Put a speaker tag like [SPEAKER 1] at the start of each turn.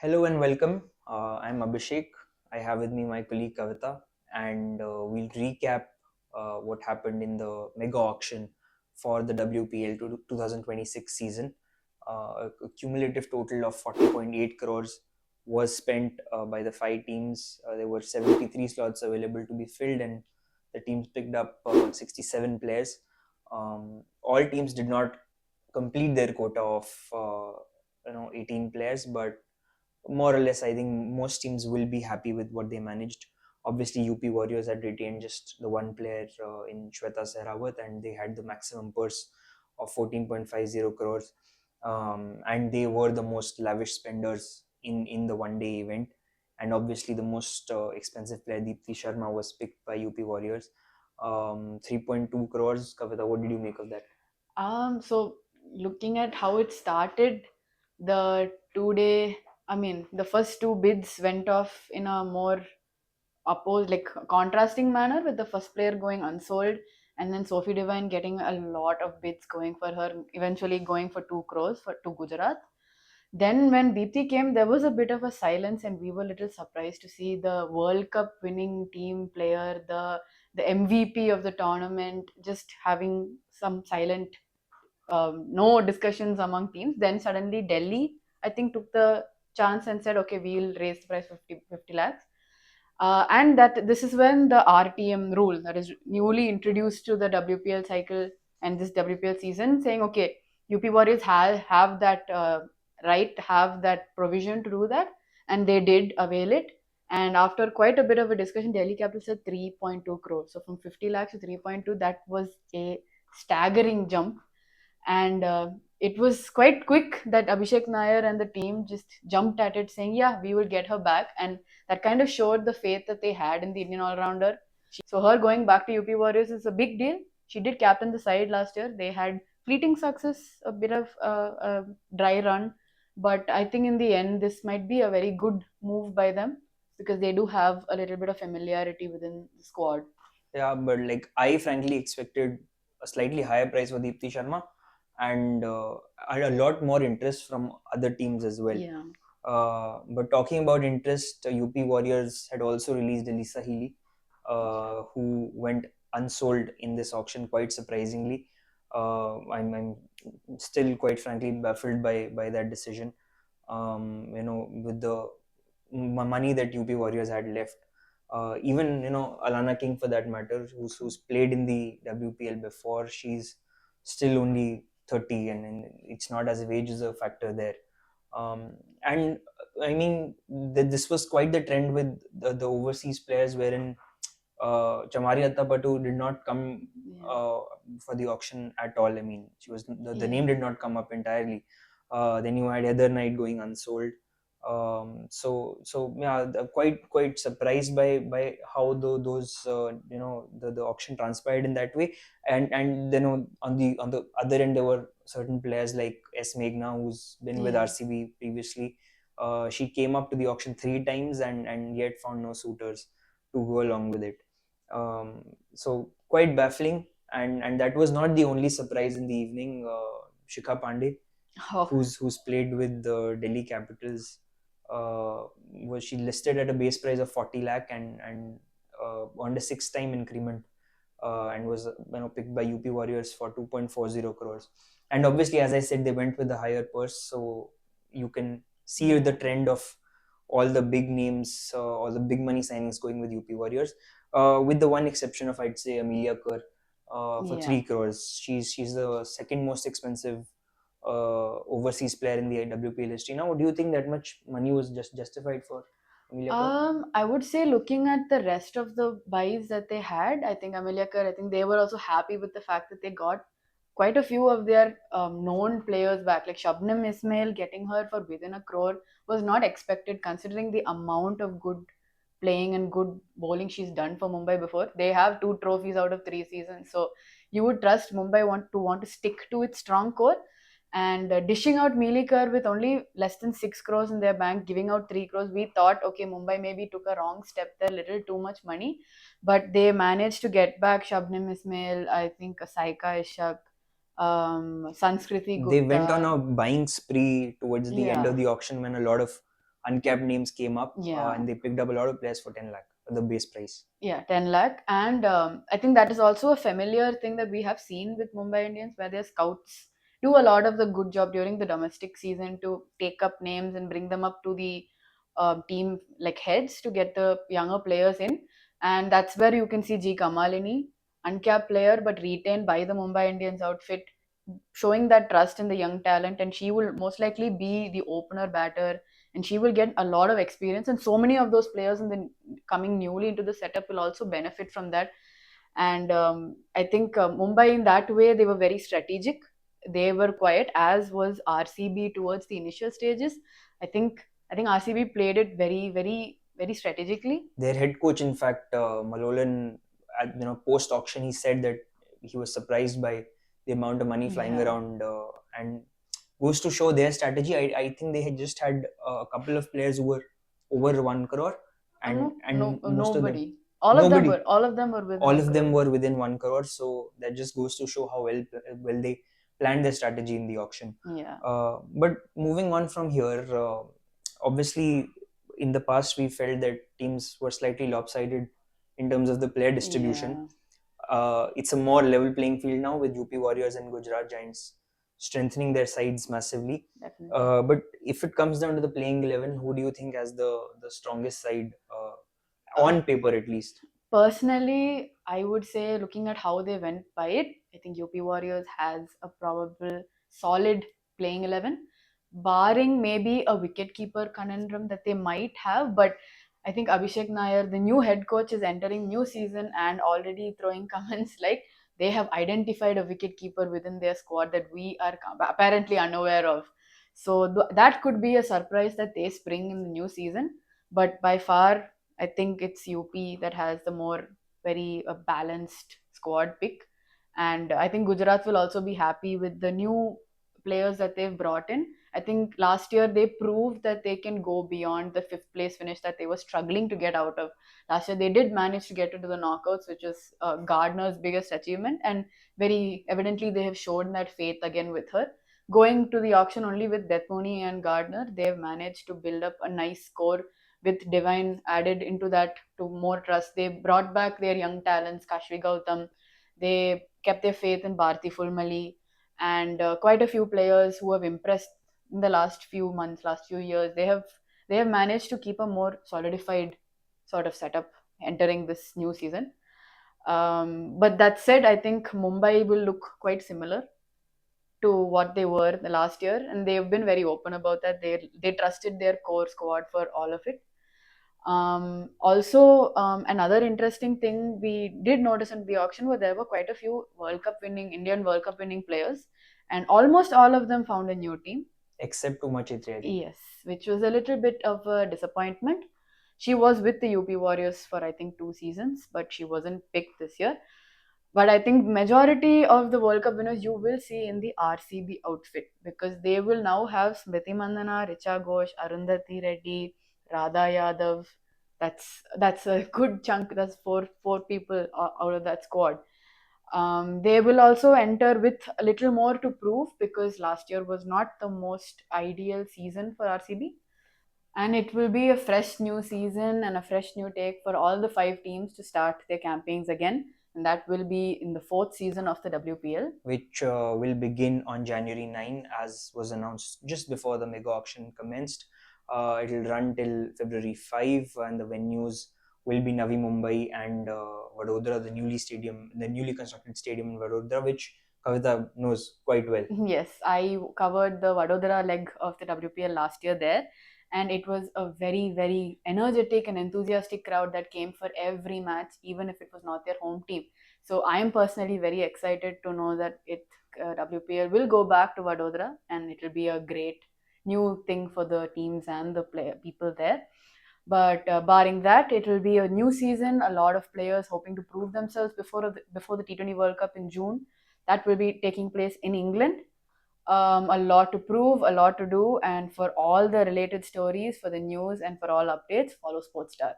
[SPEAKER 1] Hello and welcome. I'm Abhishek. I have with me my colleague Kavita, and we'll recap what happened in the mega auction for the WPL 2026 season. A cumulative total of 40.8 crores was spent by the five teams. There were 73 slots available to be filled, and the teams picked up 67 players. All teams did not complete their quota of 18 players, but more or less, I think most teams will be happy with what they managed. Obviously, UP Warriors had retained just the one player in Shweta Sehrawat, and they had the maximum purse of 14.50 crores. And they were the most lavish spenders in the one day event. And obviously, the most expensive player, Deepthi Sharma, was picked by UP Warriors. 3.2 crores. Kavita, what did you make of that?
[SPEAKER 2] So looking at how it started, the 2 day, I mean, the first two bids went off in a more like contrasting manner, with the first player going unsold and then Sophie Devine getting a lot of bids going for her, eventually going for 2 crores for to Gujarat. Then when Deepthi came, there was a bit of a silence, and we were a little surprised to see the World Cup winning team player, the MVP of the tournament, just having some silent, no discussions among teams. Then suddenly Delhi, I think, took the chance and said, okay, we'll raise the price 50 lakhs. And that this is when the RTM rule, that is newly introduced to the WPL cycle and this WPL season, saying, okay, UP Warriors have that right, have that provision to do that, and they did avail it. And after quite a bit of a discussion, Delhi Capital said 3.2 crores. So from 50 lakhs to 3.2, that was a staggering jump. And it was quite quick that Abhishek Nair and the team just jumped at it, saying, yeah, we will get her back. And that kind of showed the faith that they had in the Indian all-rounder. So her going back to UP Warriors is a big deal. She did captain the side last year. They had fleeting success, a bit of a dry run, but I think in the end this might be a very good move by them, because they do have a little bit of familiarity within the squad.
[SPEAKER 1] Yeah, but like I frankly expected a slightly higher price for Deepthi Sharma, and a lot more interest from other teams as well.
[SPEAKER 2] Yeah.
[SPEAKER 1] But talking about interest, UP Warriors had also released Elisa Healy, who went unsold in this auction quite surprisingly. I'm still quite frankly baffled by that decision. With the money that UP Warriors had left. Even Alana King, for that matter, who's played in the WPL before, she's still only 30, and it's not as if age is a factor there. And I mean, this was quite the trend with the overseas players, wherein Chamari Attapattu did not come
[SPEAKER 2] Yeah.
[SPEAKER 1] for the auction at all. I mean, she was the
[SPEAKER 2] Yeah.
[SPEAKER 1] name did not come up entirely. Then you had Heather Knight going unsold. So yeah, quite surprised by how those the auction transpired in that way. And on the other end, there were certain players like S Meghna, who's been with
[SPEAKER 2] Yeah.
[SPEAKER 1] RCB previously. She came up to the auction three times and yet found no suitors to go along with it. So quite baffling, and that was not the only surprise in the evening. Shikha Pandey,
[SPEAKER 2] Oh.
[SPEAKER 1] who's played with the Delhi Capitals, was she listed at a base price of 40 lakh and earned a six-time increment, and was picked by UP Warriors for 2.40 crores. And obviously, as I said, they went with the higher purse, so you can see the
[SPEAKER 2] Yeah.
[SPEAKER 1] trend of all the big names, all the big money signings going with UP Warriors, with the one exception of, I'd say, Amelia Kerr, for
[SPEAKER 2] Yeah.
[SPEAKER 1] 3 crores. She's the second most expensive overseas player in the WPL history. Now, do you think that much money was just justified for Amelia Kerr?
[SPEAKER 2] I would say, looking at the rest of the buys that they had, I think Amelia Kerr, I think they were also happy with the fact that they got quite a few of their known players back. Like Shabnam Ismail, getting her for within a crore was not expected, considering the amount of good playing and good bowling she's done for Mumbai before. They have two trophies out of 3 seasons, so you would trust Mumbai want to stick to its strong core. And dishing out Mealy with only less than 6 crores in their bank, giving out 3 crores, we thought, okay, Mumbai maybe took a wrong step there, little too much money. But they managed to get back Shabnim Ismail, I think Saika Ishak, Sanskriti
[SPEAKER 1] They went on
[SPEAKER 2] Gupta.
[SPEAKER 1] a buying spree towards the end of
[SPEAKER 2] Yeah.
[SPEAKER 1] the auction when a lot of uncapped names came up,
[SPEAKER 2] Yeah.
[SPEAKER 1] and they picked up a lot of players for 10 lakh, the base price.
[SPEAKER 2] Yeah, 10 lakh. And I think that is also a familiar thing that we have seen with Mumbai Indians, where their scouts do a lot of the good job during the domestic season to take up names and bring them up to the team like heads to get the younger players in. And that's where you can see G Kamalini, uncapped player but retained by the Mumbai Indians outfit, showing that trust in the young talent. And she will most likely be the opener batter, and she will get a lot of experience. And so many of those players in the coming newly into the setup will also benefit from that. And I think Mumbai, in that way, they were very strategic. They were quiet, as was RCB towards the initial stages. I think RCB played it very, very, very strategically.
[SPEAKER 1] Their head coach, in fact, Malolan, post auction, he said that he was surprised by the amount of money flying
[SPEAKER 2] Yeah.
[SPEAKER 1] around, and goes to show their strategy. I think they had just had a couple of players who were over 1 crore, and
[SPEAKER 2] No, no,
[SPEAKER 1] most of them,
[SPEAKER 2] nobody. All of them
[SPEAKER 1] nobody,
[SPEAKER 2] were. All of them were within
[SPEAKER 1] all
[SPEAKER 2] one
[SPEAKER 1] of them
[SPEAKER 2] crore.
[SPEAKER 1] were within 1 crore. So that just goes to show how well they planned their strategy in the auction.
[SPEAKER 2] Yeah.
[SPEAKER 1] But moving on from here, obviously, in the past we felt that teams were slightly lopsided in terms of the player distribution.
[SPEAKER 2] Yeah.
[SPEAKER 1] It's a more level playing field now, with UP Warriors and Gujarat Giants strengthening their sides massively.
[SPEAKER 2] Definitely.
[SPEAKER 1] But if it comes down to the playing 11, who do you think has the strongest side,
[SPEAKER 2] Uh,
[SPEAKER 1] on paper at least?
[SPEAKER 2] Personally, I would say, looking at how they went by it, I think UP Warriors has a probable solid playing 11, barring maybe a wicketkeeper conundrum that they might have. But I think Abhishek Nair, the new head coach, is entering new season and already throwing comments like they have identified a wicketkeeper within their squad that we are apparently unaware of. So that could be a surprise that they spring in the new season. But by far, I think it's UP that has the more very balanced squad pick. And I think Gujarat will also be happy with the new players that they've brought in. I think last year they proved that they can go beyond the fifth place finish that they were struggling to get out of. Last year they did manage to get into the knockouts, which is Gardner's biggest achievement. And very evidently they have shown that faith again with her. Going to the auction only with Dethmoni and Gardner, they've managed to build up a nice score with Divine added into that to more trust. They brought back their young talents, Kashvi Gautam. They kept their faith in Bharti Fulmali, and quite a few players who have impressed in the last few months, last few years. They have managed to keep a more solidified sort of setup entering this new season. But that said, I think Mumbai will look quite similar to what they were the last year, and they've been very open about that. They trusted their core squad for all of it. Also, another interesting thing we did notice in the auction was there were quite a few Indian World Cup winning players, and almost all of them found a new team.
[SPEAKER 1] Except too much, I think.
[SPEAKER 2] Yes, which was a little bit of a disappointment. She was with the UP Warriors for I think 2 seasons, but she wasn't picked this year. But I think majority of the World Cup winners you will see in the RCB outfit, because they will now have Smriti Mandana, Richa Ghosh, Arundhati Reddy, Radha Yadav. That's a good chunk. That's four people out of that squad. They will also enter with a little more to prove, because last year was not the most ideal season for RCB. And it will be a fresh new season and a fresh new take for all the five teams to start their campaigns again. And that will be in the fourth season of the WPL.
[SPEAKER 1] Which will begin on January 9, as was announced just before the mega auction commenced. It'll run till February 5, and the venues will be Navi Mumbai and Vadodara, the newly constructed stadium in Vadodara, which Kavita knows quite well.
[SPEAKER 2] Yes, I covered the Vadodara leg of the WPL last year there, and it was a very, very energetic and enthusiastic crowd that came for every match, even if it was not their home team. So I am personally very excited to know that WPL will go back to Vadodara, and it will be a great new thing for the teams and the people there. But barring that, it will be a new season. A lot of players hoping to prove themselves before the T20 World Cup in June. That will be taking place in England. A lot to prove, a lot to do, and for all the related stories, for the news, and for all updates, follow Sportstar.